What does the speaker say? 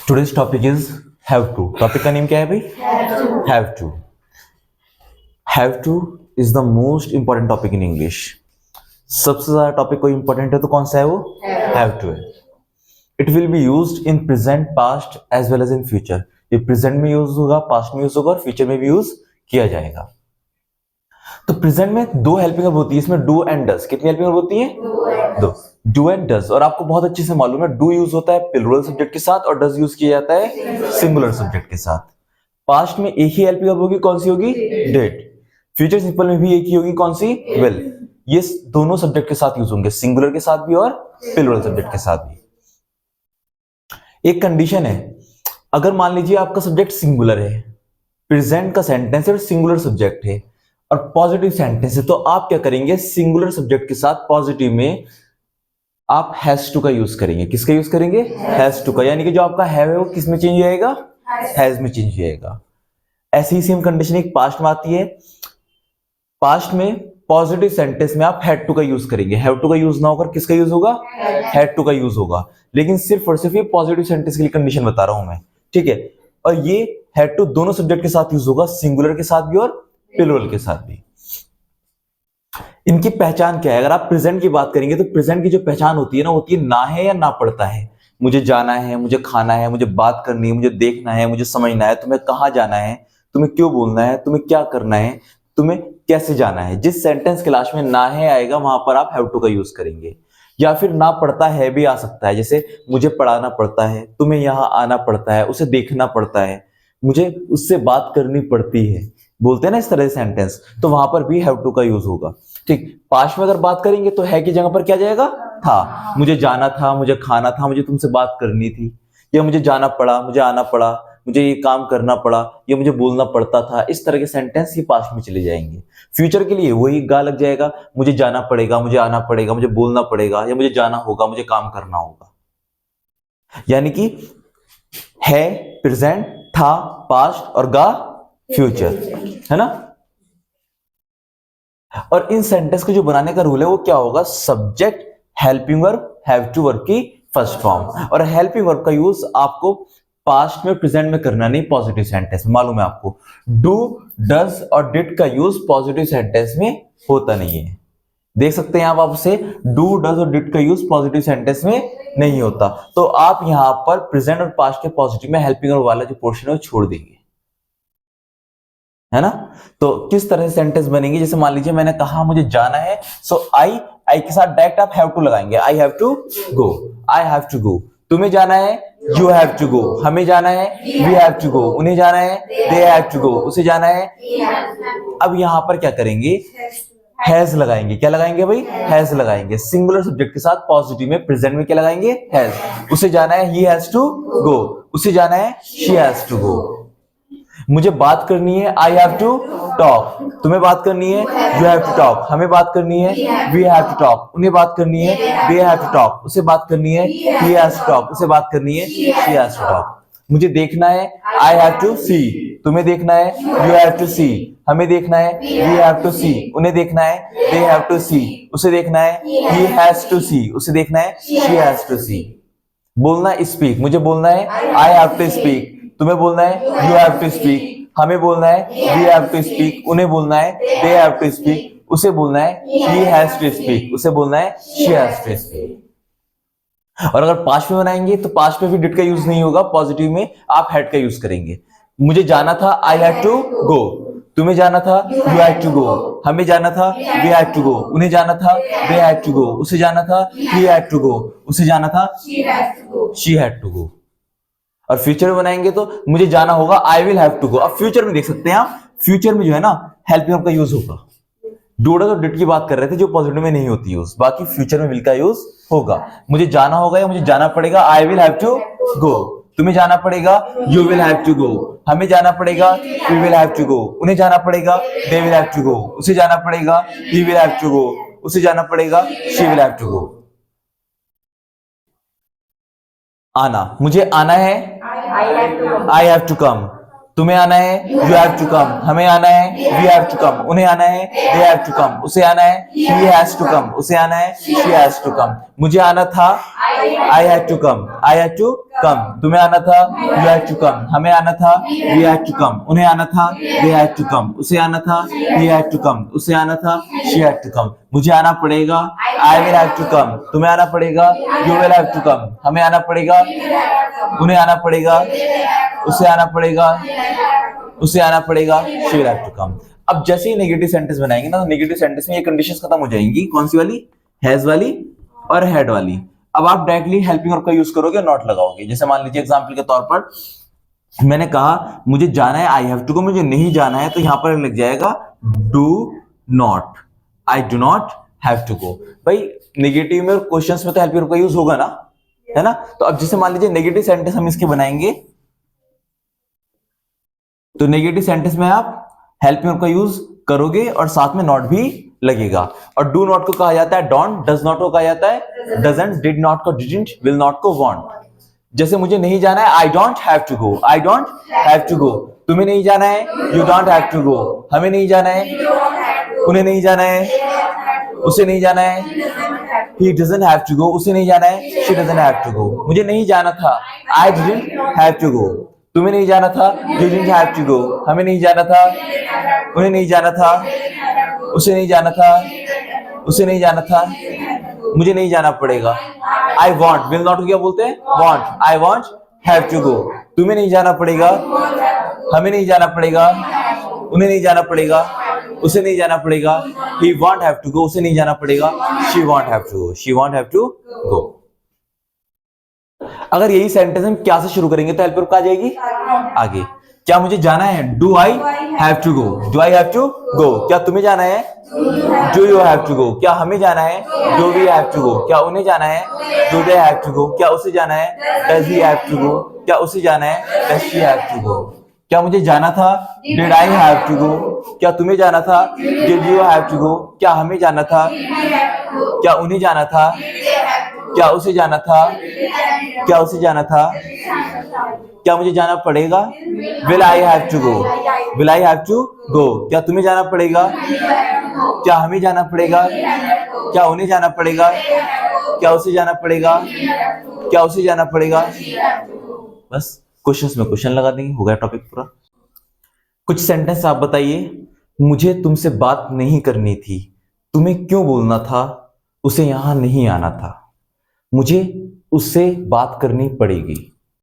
Today's topic is have to. Topic का name क्या है भाई? Have to. Have to is the most important topic in English. सबसे ज्यादा टॉपिक कोई इंपॉर्टेंट है तो कौन सा है वो? हैव टू है। It will be used in present, past as well as in future. ये प्रेजेंट में यूज होगा, पास्ट में यूज होगा और फ्यूचर में भी यूज किया जाएगा। तो प्रेजेंट में दो हेल्पिंग वर्ब होती है, इसमें डू एंड डज। कितनी हेल्पिंग वर्ब होती है? दो। Do and does. और आपको बहुत अच्छे से मालूम है, डू यूज होता है प्लूरल सब्जेक्ट के साथ और डज यूज किया जाता है सिंगुलर सब्जेक्ट के साथ। पास्ट में एक ही हेल्पिंग वर्ब होगी, कौन सी होगी? डिड। फ्यूचर सिंपल में भी एक ही होगी, कौन सी? विल। ये दोनों सब्जेक्ट के साथ यूज होंगे, सिंगुलर के साथ भी और प्लूरल सब्जेक्ट के साथ भी। एक कंडीशन है, अगर मान लीजिए आपका सब्जेक्ट सिंगुलर है, प्रेजेंट का सेंटेंस है और सिंगुलर सब्जेक्ट है और पॉजिटिव सेंटेंस है, तो आप क्या करेंगे? सिंगुलर सब्जेक्ट के साथ पॉजिटिव में आप हैज टू का यूज करेंगे। किसका यूज करेंगे? हैज टू का। यानी कि जो आपका हैव है वो किस में चेंज हो जाएगा? हैज में चेंज हो जाएगा। ऐसी ही सेम कंडीशन एक पास्ट में आती है। पास्ट में पॉजिटिव सेंटेंस में आप हैड टू का यूज करेंगे, हैव टू का यूज ना होकर किसका यूज होगा? हैड टू का यूज होगा। लेकिन सिर्फ और सिर्फ ये पॉजिटिव सेंटेंस के लिए कंडीशन बता रहा हूं मैं, ठीक है? और ये हैड टू दोनों सब्जेक्ट के साथ यूज होगा, सिंगुलर के साथ भी और प्लूरल के साथ भी। इनकी पहचान क्या है? अगर आप प्रेजेंट की बात करेंगे तो प्रेजेंट की जो पहचान होती है ना, होती है ना है या ना पड़ता है। मुझे जाना है, मुझे खाना है, मुझे बात करनी है, मुझे देखना है, मुझे समझना है, तुम्हें कहाँ जाना है, तुम्हें क्यों बोलना है, तुम्हें क्या करना है, तुम्हें कैसे जाना है। जिस सेंटेंस के लास्ट में ना है आएगा वहां पर आप हैव टू का यूज करेंगे। या फिर ना पड़ता है भी आ सकता है, जैसे मुझे पढ़ाना पड़ता है, तुम्हें यहां आना पड़ता है, उसे देखना पड़ता है, मुझे उससे बात करनी पड़ती है, बोलते हैं ना इस तरह से सेंटेंस, तो वहां पर भी हैव टू का यूज होगा। ठीक। पास्ट में अगर बात करेंगे तो है की जगह पर क्या जाएगा? था। मुझे जाना था, मुझे खाना था, मुझे तुमसे बात करनी थी, या मुझे जाना पड़ा, मुझे आना पड़ा, मुझे ये काम करना पड़ा, या मुझे बोलना पड़ता था। इस तरह के सेंटेंस ये पास्ट में चले जाएंगे। फ्यूचर के लिए वही गा लग जाएगा, मुझे जाना पड़ेगा, मुझे आना पड़ेगा, मुझे बोलना पड़ेगा, या मुझे जाना होगा, मुझे काम करना होगा। यानी कि है प्रेजेंट, था पास्ट और गा फ्यूचर, है ना? और इन सेंटेंस को जो बनाने का रूल है वो क्या होगा? Subject helping verb have to verb की फर्स्ट फॉर्म। और हेल्पिंग वर्ब का यूज आपको पास्ट में प्रेजेंट में करना नहीं, पॉजिटिव सेंटेंस में। मालूम है आपको, डू डज और डिड का यूज पॉजिटिव सेंटेंस में होता नहीं है। देख सकते हैं आप आपसे, डू डज और डिड का यूज पॉजिटिव सेंटेंस में नहीं होता। तो आप यहां पर प्रेजेंट और पास्ट के पॉजिटिव में हेल्पिंग वर्ब वाला जो पोर्शन है वो छोड़ देंगे, है ना? तो किस तरह से सेंटेंस बनेंगे? जैसे मान लीजिए मैंने कहा मुझे जाना है, सो आई के साथ डायरेक्ट आप हैव टू लगाएंगे। I have to go, I have to go. तुम्हें जाना है, यू हैव टू गो। हमें जाना है, वी हैव टू गो। उन्हें जाना है, दे हैव टू गो। उसे जाना है। अब यहां पर क्या करेंगे? हैज लगाएंगे। क्या लगाएंगे भाई? हैज लगाएंगे। सिंगुलर सब्जेक्ट के साथ पॉजिटिव में प्रेजेंट में क्या लगाएंगे? हैज। उसे जाना है, ही हैज टू गो। उसे जाना है, शी हैज टू गो। मुझे बात करनी है, आई हैव टू टॉक। तुम्हें बात करनी है, यू हैव टू टॉक। हमें बात करनी है, वी हैव टू टॉक। उन्हें बात करनी है, दे हैव टू टॉक। उसे बात करनी है, ही हैज टू टॉक। उसे बात करनी है, शी हैज टू टॉक। मुझे देखना है, आई हैव टू सी। तुम्हें देखना है, यू हैव टू सी। हमें देखना है, वी हैव टू सी। उन्हें देखना है, दे हैव टू सी। उसे देखना है, ही हैज टू सी। उसे देखना है, शी हैज टू सी। बोलना स्पीक। मुझे बोलना है, आई हैव टू स्पीक। तुम्हें बोलना है, यू हैव टू स्पीक। हमें बोलना है, वी हैव टू स्पीक। उन्हें बोलना है, दे हैव टू स्पीक। उसे बोलना है, ही हैज टू स्पीक। उसे बोलना है, शी हैज टू स्पीक। और अगर पास्ट में बनाएंगे तो पास्ट में भी डिड का यूज नहीं होगा, पॉजिटिव में आप हैड का यूज करेंगे। मुझे जाना था, आई हैड टू गो। तुम्हें जाना था, यू हैड टू गो। हमें जाना था, वी हैड टू गो। उन्हें जाना था, दे हैड टू गो। उसे जाना था, ही हैड टू गो। उसे जाना था, शी हैड टू गो। और फ्यूचर में बनाएंगे तो मुझे जाना होगा, I will have to go. अब फ्यूचर में देख सकते हैं आप, फ्यूचर में जो है ना हेल्पिंग वर्ब का यूज होगा। डू डज और डिड की बात कर रहे थे जो पॉजिटिव में नहीं होती यूज, बाकी फ्यूचर में विल का यूज होगा। मुझे जाना होगा या मुझे जाना पड़ेगा, I will have to go. तुम्हें जाना पड़ेगा, you will have to go. हमें जाना पड़ेगा, we will have to go. उन्हें जाना पड़ेगा, they will have to go. उसे जाना पड़ेगा, he will have to go. उसे जाना पड़ेगा, she will have to go. आना, मुझे आना है, आई हैव टू कम। तुम्हें आना है, यू हैव टू कम। हमें आना है, वी हैव टू कम। उन्हें आना है, दे हैव टू कम। उसे आना है, ही हैज टू कम। उसे आना है, शी हैज टू कम। मुझे आना था, I had to come. I had to come. तुम्हें आना था, यू हैड टू कम। हमें आना था, वी हैड टू कम। उन्हें आना था, दे हैड टू कम। उसे आना था, ही हैड टू कम। उसे आना था, शी हैड टू कम। मुझे आना पड़ेगा, I will have to come. तुम्हें आना पड़ेगा, you will have to come. हमें आना पड़ेगा, उन्हें आना पड़ेगा, उसे आना पड़ेगा, उसे आना पड़ेगा, she will have to come. अब जैसे ही नेगेटिव सेंटेंस बनाएंगे ना, तो नेगेटिव सेंटेंस में ये कंडीशंस खत्म हो जाएंगी। कौन सी वाली? हैज वाली और हैड वाली। अब आप डायरेक्टली हेल्पिंग वर्ब का यूज करोगे, नॉट लगाओगे। जैसे मान लीजिए एग्जांपल के तौर पर मैंने कहा मुझे जाना है, आई हैव टू गो। मुझे नहीं जाना है, तो यहां पर लग जाएगा do not. I do not have to go. भाई नेगेटिव में और क्वेश्चंस में तो हेल्पिंग वर्ब का यूज होगा ना, है ना। तो अब जैसे मान लीजिए नेगेटिव सेंटेंस हम इसके बनाएंगे, तो नेगेटिव सेंटेंस में आप हेल्पिंग वर्ब का यूज करोगे और साथ में नॉट भी लगेगा। और डू नॉट को कहा जाता है डोंट, डज नॉट को कहा जाता है डजंट, डिड नॉट को डिडंट, विल नॉट को वॉन्ट। जैसे मुझे नहीं जाना है, I don't have to go. I don't have to go. तुम्हें नहीं जाना है, you don't have to go. हमें नहीं जाना है, उन्हें नहीं जाना है, उसे नहीं जाना है, he doesn't have to go। उसे नहीं जाना है, she doesn't have to go। मुझे नहीं जाना था, I didn't have to go। तुम्हें नहीं जाना था, you didn't have to go। हमें नहीं जाना था, उन्हें नहीं जाना था, उसे नहीं जाना था, उसे नहीं जाना था, मुझे नहीं जाना पड़ेगा। I want, will not को क्या बोलते हैं? Want। I want have to go। तुम्हें नहीं जाना पड़ेगा, हमें नहीं जाना पड़ेगा, उन्हें नहीं जाना पड़ेगा, उसे नहीं जाना पड़ेगा। He won't have to go। उसे नहीं जाना पड़ेगा। She won't have to go। She won't have to go। अगर यही सेंटेंस हम क्या से शुरू करेंगे तो हेल्प वर्ब आ जाएगी आगे। क्या मुझे जाना है? Do I have to go. Do I have to go. क्या तुम्हें जाना है? Do you have to go. क्या हमें जाना है? Do we have to go. क्या उन्हें जाना है? Do they have to go. क्या उसे जाना है? Does he have to go. क्या उसे जाना है? Does she have to go. क्या मुझे जाना था? Did I have to go. क्या तुम्हें जाना था? Did you have to go. क्या हमें जाना था? क्या उन्हें जाना था? क्या उसे जाना था? क्या उसे जाना था? क्या मुझे जाना पड़ेगा? Will I have to go. Will I have to go. क्या तुम्हें जाना पड़ेगा? क्या हमें जाना पड़ेगा? क्या उन्हें जाना पड़ेगा? क्या उसे जाना पड़ेगा? क्या उसे जाना पड़ेगा? बस क्वेश्चंस में क्वेश्चन लगा देंगे, हो गया टॉपिक पूरा। कुछ सेंटेंस आप बताइए। मुझे तुमसे बात नहीं करनी थी, तुम्हें क्यों बोलना था? उसे यहां नहीं आना था, मुझे उससे बात करनी पड़ेगी।